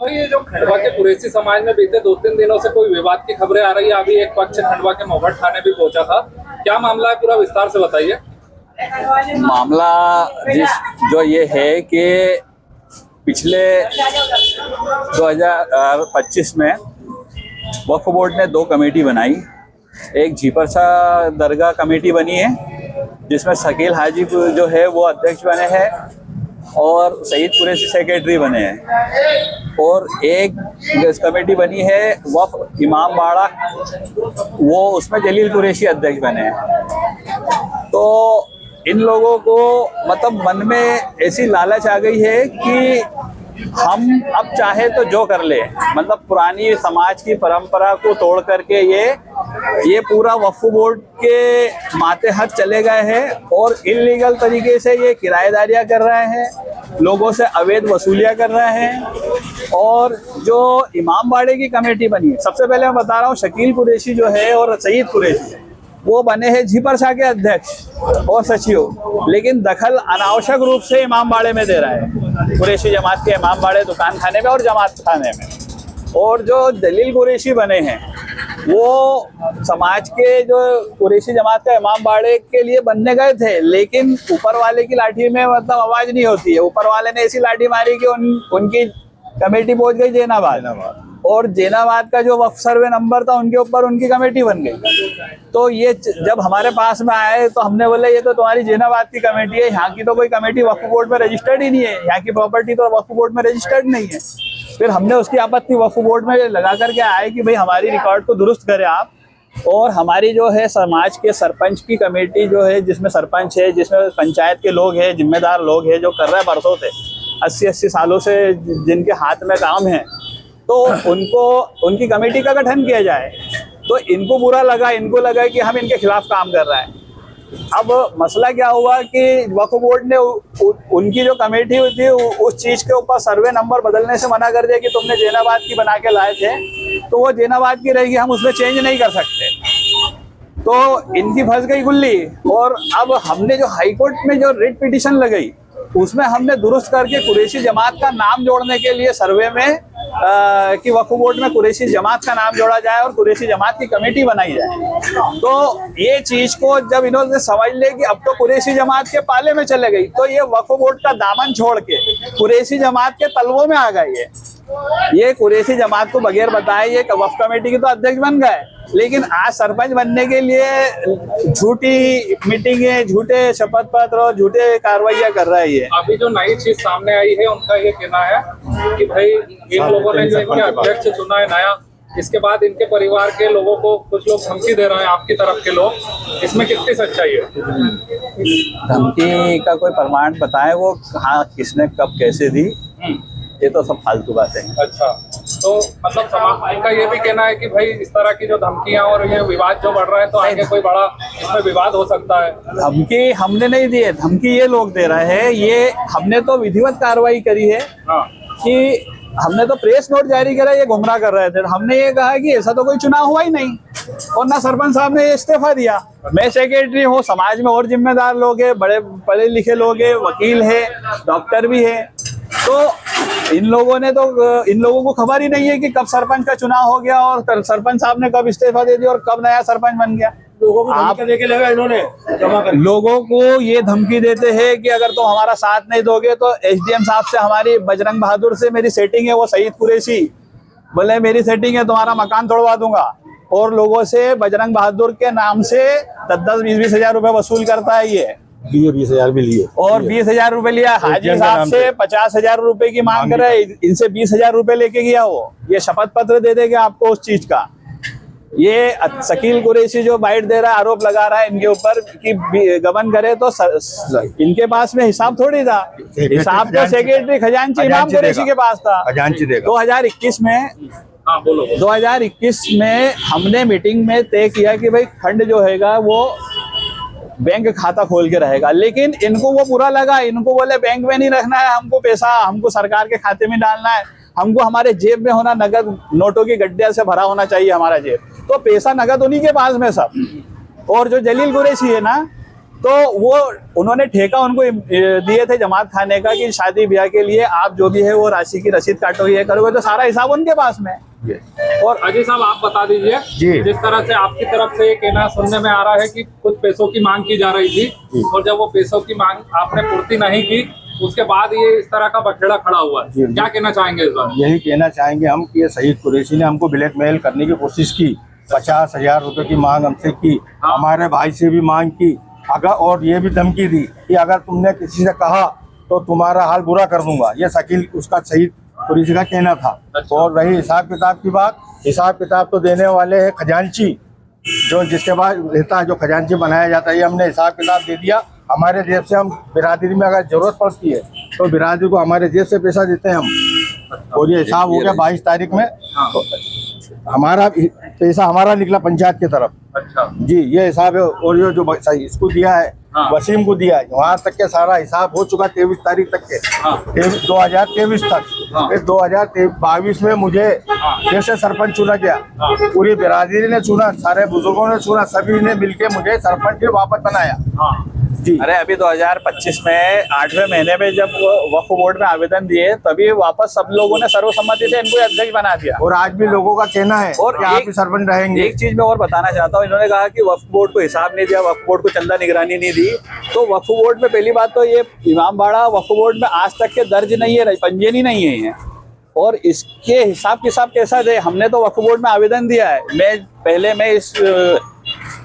तो ये जो खंडवा के कुरैशी समाज में बीते 2-3 दिनों से कोई विवाद की खबरें आ रही है। अभी एक पक्ष खंडवा के मोहट थाने भी पहुंचा था। क्या मामला है, पूरा विस्तार से बताइए। मामला जो ये है कि पिछले 2025 में वक्फ बोर्ड ने 2 कमेटी बनाई। एक झीपरसा दरगाह कमेटी बनी है जिसमें शकील हाजी जो है वो अध्यक्ष बने हैं और सईद कुरैशी सेक्रेटरी बने हैं, और एक कमेटी बनी है वक्फ इमाम बाड़ा, वो उसमें जलील कुरैशी अध्यक्ष बने हैं। तो इन लोगों को मतलब मन में ऐसी लालच आ गई है कि हम अब चाहे तो जो कर ले, मतलब पुरानी समाज की परंपरा को तोड़ करके ये पूरा वक्फ बोर्ड के माथे हाथ चले गए हैं और इल्लीगल तरीके से ये किराएदारियां कर रहे हैं, लोगों से अवैध वसूलियां कर रहे हैं। और जो इमाम बाड़े की कमेटी बनी है, सबसे पहले मैं बता रहा हूँ, शकील कुरैशी जो है और सईद कुरैशी वो बने हैं झीपरसा के अध्यक्ष और सचिव, लेकिन दखल अनावश्यक रूप से इमाम बाड़े में दे रहा है, कुरैशी जमात के इमाम बाड़े दुकान खाने में और जमात खाने में। और जो जलील कुरैशी बने हैं वो समाज के जो कुरैशी जमात का इमाम बाड़े के लिए बनने गए थे, लेकिन ऊपर वाले की लाठी में मतलब आवाज नहीं होती है। ऊपर वाले ने ऐसी लाठी मारी कि उनकी कमेटी पहुंच गई जैनाबाद, और जैनाबाद का जो वक्फ सर्वे नंबर था उनके ऊपर उनकी कमेटी बन गई। तो ये जब हमारे पास में आए तो हमने बोला ये तो तुम्हारी जैनाबाद की कमेटी है, यहाँ की तो कोई कमेटी वक्फ बोर्ड में रजिस्टर्ड ही नहीं है, यहाँ की प्रॉपर्टी तो वक्फ बोर्ड में रजिस्टर्ड नहीं है। फिर हमने उसकी आपत्ति वक्फ बोर्ड में लगा करके आए कि भाई हमारी रिकॉर्ड को दुरुस्त करें आप, और हमारी जो है समाज के सरपंच की कमेटी जो है, जिसमें सरपंच है, जिसमें पंचायत के लोग हैं, जिम्मेदार लोग हैं, जो कर रहे हैं बरसों से 80-80 सालों से जिनके हाथ में काम है, तो उनकी कमेटी का गठन किया जाए। तो इनको बुरा लगा, इनको लगा कि हम इनके खिलाफ काम कर रहे हैं। अब मसला क्या हुआ कि वक्फ बोर्ड ने उनकी जो कमेटी थी उस चीज के ऊपर सर्वे नंबर बदलने से मना कर दिया कि तुमने जैनाबाद की बना के लाए थे तो वो जैनाबाद की रहेगी, हम उसमें चेंज नहीं कर सकते। तो इनकी फंस गई गुल्ली। और अब हमने जो हाईकोर्ट में जो रिट पिटीशन लगाई उसमें हमने दुरुस्त करके कुरैशी जमात का नाम जोड़ने के लिए सर्वे में कि वक्फ बोर्ड में कुरैशी जमात का नाम जोड़ा जाए और कुरैशी जमात की कमेटी बनाई जाए। तो ये चीज को जब इन्होंने समझ ले कि अब तो कुरैशी जमात के पाले में चले गई, तो ये वक्फ बोर्ड का दामन छोड़ के कुरैशी जमात के तलवों में आ गई। ये कुरैशी जमात को बगैर बताए ये वक्फ कमेटी की तो अध्यक्ष बन गए, लेकिन आज सरपंच बनने के लिए झूठी मीटिंगें, झूठे शपथ पत्र और झूठे कार्रवाइयां कर रहा है। ये अभी जो नई चीज सामने आई है उनका ये कहना है कि भाई इन लोगों ने जो इनके अध्यक्ष चुना है नया, इसके बाद इनके परिवार के लोगों को कुछ लोग धमकी दे रहे हैं, आपकी तरफ के लोग, इसमें कितनी सच्चाई है? धमकी का कोई प्रमाण बताए वो कहाँ, किसने, कब, कैसे दी, ये तो सब फालतू बातें हैं। अच्छा, तो मतलब समाज का ये भी कहना है कि भाई इस तरह की जो धमकियां और ये विवाद जो बढ़ रहा है तो आगे कोई बड़ा इसमें विवाद हो सकता है। धमकी हमने नहीं दी है, धमकी ये लोग दे रहे हैं। ये हमने तो विधिवत कार्रवाई करी है कि हमने तो प्रेस नोट जारी करा, ये गुमराह कर रहे थे। हमने ये कहा कि ऐसा तो कोई चुनाव हुआ ही नहीं, और ना सरपंच साहब ने इस्तीफा दिया। मैं सेक्रेटरी हूँ, समाज में और जिम्मेदार लोग हैं, बड़े पढ़े लिखे लोग हैं, वकील है, डॉक्टर भी है। तो इन लोगों को खबर ही नहीं है कि कब सरपंच का चुनाव हो गया और सरपंच साहब ने कब इस्तीफा दे दिया और कब नया सरपंच बन गया। लोगों को धमकी देके लगा इन्होंने जमा कर, लोगों को ये धमकी देते हैं कि अगर तुम हमारा साथ नहीं दोगे तो एसडीएम साहब से, हमारी बजरंग बहादुर से मेरी सेटिंग है, वो सईद कुरैशी बोले मेरी सेटिंग है, तुम्हारा मकान तोड़वा दूंगा। और लोगों से बजरंग बहादुर के नाम से 10-20 हजार रुपए वसूल करता है। ये 20,000 भी लिए और 20,000 रुपए लिया। हाजी साहब से 50,000 रुपए की मांग कर रहे, इनसे 20,000 रुपए लेके गया वो। ये शपथ पत्र दे देगा आपको उस चीज का। ये शकील कुरैशी जो बाइट दे रहा है, आरोप लगा रहा है इनके ऊपर कि गबन करे, तो इनके पास में हिसाब थोड़ी था। हिसाब तो सेक्रेटरी खजांची इमाम कुरैशी के पास था। 2021 में 2021 में हमने मीटिंग में तय किया कि भाई फंड जो हैगा वो बैंक खाता खोल के रहेगा, लेकिन इनको वो बुरा लगा। इनको बोले बैंक में नहीं रखना है, हमको पैसा हमको सरकार के खाते में डालना है, हमको हमारे जेब में होना, नगद नोटों की गड्ढे से भरा होना चाहिए हमारा जेब। तो पैसा नगद उन्हीं के पास में सब। और जो जलील कुरैशी है ना, तो वो उन्होंने ठेका उनको दिए थे जमात खाने का कि शादी ब्याह के लिए आप जो भी है वो राशि की रसीद काटोगे, ये करोगे, तो सारा हिसाब उनके पास में है। और अजय साहब आप बता दीजिए, जिस तरह से आपकी तरफ से ये कहना सुनने में आ रहा है कि कुछ पैसों की मांग की जा रही थी और जब वो पैसों की मांग आपने पूर्ति नहीं की उसके बाद ये इस तरह का बखेड़ा खड़ा हुआ है, क्या कहना चाहेंगे इस बार? यही कहना चाहेंगे हम कि ये सईद कुरैशी ने हमको ब्लैकमेल करने की कोशिश की, 50,000 रुपए की मांग हमसे की, हमारे भाई से भी मांग की, अगर और ये भी धमकी दी कि अगर तुमने किसी से कहा तो तुम्हारा हाल बुरा कर दूंगा। ये शकील उसका सईद कुरैशी का कहना था। और रही हिसाब किताब की बात, हिसाब किताब तो देने वाले हैं खजांची, जो जिसके बाद रहता है, जो खजांची बनाया जाता है, ये हमने हिसाब किताब दे दिया। हमारे जेब से हम बिरादरी में अगर जरूरत पड़ती है तो बिरादरी को हमारे जेब से पैसा देते हैं हम। और ये हिसाब हो गया 22 तारीख में, तो हमारा पैसा हमारा निकला पंचायत की तरफ। अच्छा जी, ये हिसाब है। और ये जो इसको दिया है, वसीम को दिया है, वहाँ तक के सारा हिसाब हो चुका 23 तारीख तक के, 2023 तक। फिर 2022 में मुझे जैसे सरपंच चुना गया, पूरी बिरादरी ने चुना, सारे बुजुर्गों ने चुना, सभी ने मिलके मुझे सरपंच फिर वापस बनाया। जी। अरे अभी 2025 में 8वें महीने में जब वक्फ बोर्ड में आवेदन दिए तभी वापस सब लोगों ने सर्वसम्मति से इनको अध्यक्ष बना दिया। और आज भी लोगों का कहना है और कि आप ही सरपंच रहेंगे। एक चीज मैं और बताना चाहता हूँ, इन्होंने कहा कि वक्फ बोर्ड को हिसाब नहीं दिया, वक्फ बोर्ड को चंदा निगरानी नहीं दी। तो वक्फ बोर्ड में पहली बात तो ये इमामबाड़ा वक्फ बोर्ड में आज तक के दर्ज नहीं है, पंजीयन ही नहीं है। और इसके हिसाब किताब कैसा दे, हमने तो वक्फ बोर्ड में आवेदन दिया है। मैं इस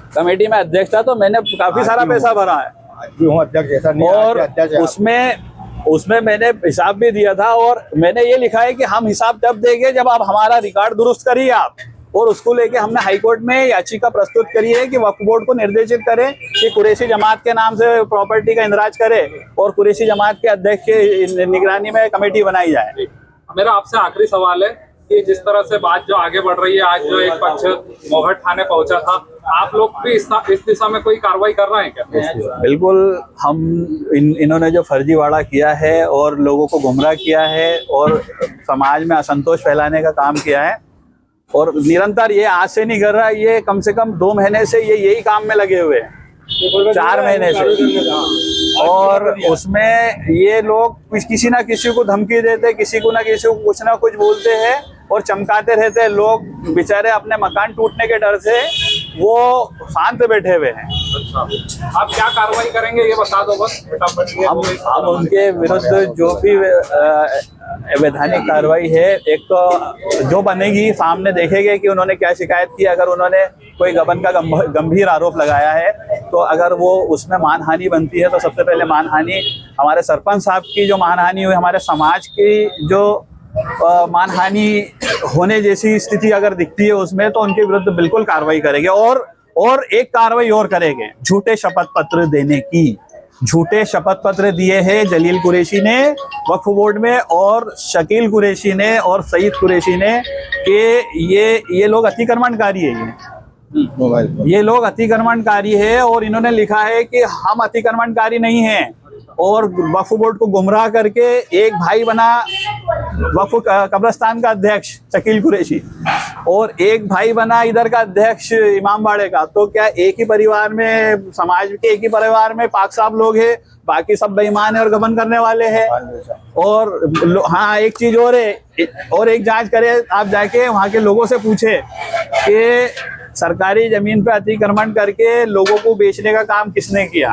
कमेटी में अध्यक्ष था तो मैंने काफी सारा पैसा भरा है अध्यक्ष, ऐसा नहीं और उसमें मैंने हिसाब भी दिया था। और मैंने ये लिखा है कि हम हिसाब तब देंगे जब आप हमारा रिकॉर्ड दुरुस्त करिए आप। और उसको लेके हमने हाईकोर्ट में याचिका प्रस्तुत करी है कि वक्फ बोर्ड को निर्देशित करें कि कुरैशी जमात के नाम से प्रॉपर्टी का इंदराज करे और कुरैशी जमात के अध्यक्ष की निगरानी में कमेटी बनाई जाए। मेरा आपसे आखिरी सवाल है कि जिस तरह से बात जो आगे बढ़ रही है, आज जो एक पक्ष मोहट थाने पहुंचा था, आप लोग भी इस दिशा में कोई कार्रवाई कर रहे हैं क्या? बिल्कुल, हम इन्होंने जो फर्जीवाड़ा किया है और लोगों को गुमराह किया है और समाज में असंतोष फैलाने का काम किया है, और निरंतर ये आज से नहीं कर रहा, ये कम से कम 2 महीने से ये यही काम में लगे हुए हैं, 4 महीने से। और उसमें ये लोग किसी ना किसी को धमकी देते, किसी को ना किसी को कुछ ना कुछ बोलते हैं और चमकाते रहते हैं। लोग बेचारे अपने मकान टूटने के डर से वो शांत बैठे हुए हैं। अच्छा, आप क्या कार्रवाई करेंगे ये बता दो बस। हम उनके विरुद्ध जो भी वैधानिक कार्रवाई है, एक तो जो बनेगी सामने देखेंगे कि उन्होंने क्या शिकायत की। अगर उन्होंने कोई गबन का गंभीर आरोप लगाया है तो अगर वो उसमें मानहानि बनती है तो सबसे पहले मानहानि हमारे सरपंच साहब की जो मानहानि हुई, हमारे समाज की जो मानहानि होने जैसी स्थिति अगर दिखती है उसमें, तो उनके विरुद्ध बिल्कुल कार्रवाई करेंगे। और एक कार्रवाई और करेंगे, झूठे शपथ पत्र देने की। झूठे शपथ पत्र दिए हैं जलील कुरैशी ने वक्फ बोर्ड में और शकील कुरैशी ने और सईद कुरैशी ने कि ये लोग अतिक्रमणकारी है। ये लोग अतिक्रमणकारी है और इन्होंने लिखा है कि हम अतिक्रमणकारी नहीं हैं। और वक्फ बोर्ड को गुमराह करके एक भाई बना वक्फ कब्रिस्तान का अध्यक्ष शकील कुरैशी और एक भाई बना इधर का अध्यक्ष इमामबाड़े का। तो क्या एक ही परिवार में, समाज के एक ही परिवार में पाक साहब लोग हैं, बाकी सब बेईमान है और गबन करने वाले हैं। और हाँ, एक चीज और है, और एक जांच करें आप जाके वहाँ के लोगों से पूछे कि सरकारी जमीन पे अतिक्रमण करके लोगों को बेचने का काम किसने किया।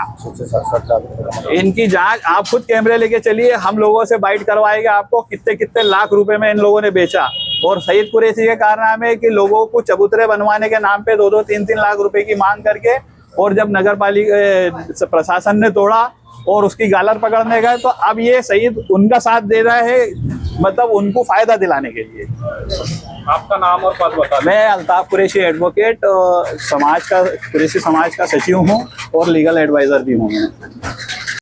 इनकी जांच आप खुद कैमरे लेके चलिए, हम लोगों से बाइट करवाएंगे आपको कितने कितने लाख रुपए में इन लोगों ने बेचा। और सईद कुरैशी के कारनामे कि लोगों को चबूतरे बनवाने के नाम पे 2-2, 3-3 लाख रुपए की मांग करके, और जब नगर पालिका प्रशासन ने तोड़ा और उसकी गालर पकड़ने गए तो अब ये सईद उनका साथ दे रहा है, मतलब उनको फायदा दिलाने के लिए। आपका नाम और पद बता। मैं अल्ताफ कुरैशी एडवोकेट, समाज का कुरैशी समाज का सचिव हूँ और लीगल एडवाइजर भी हूँ।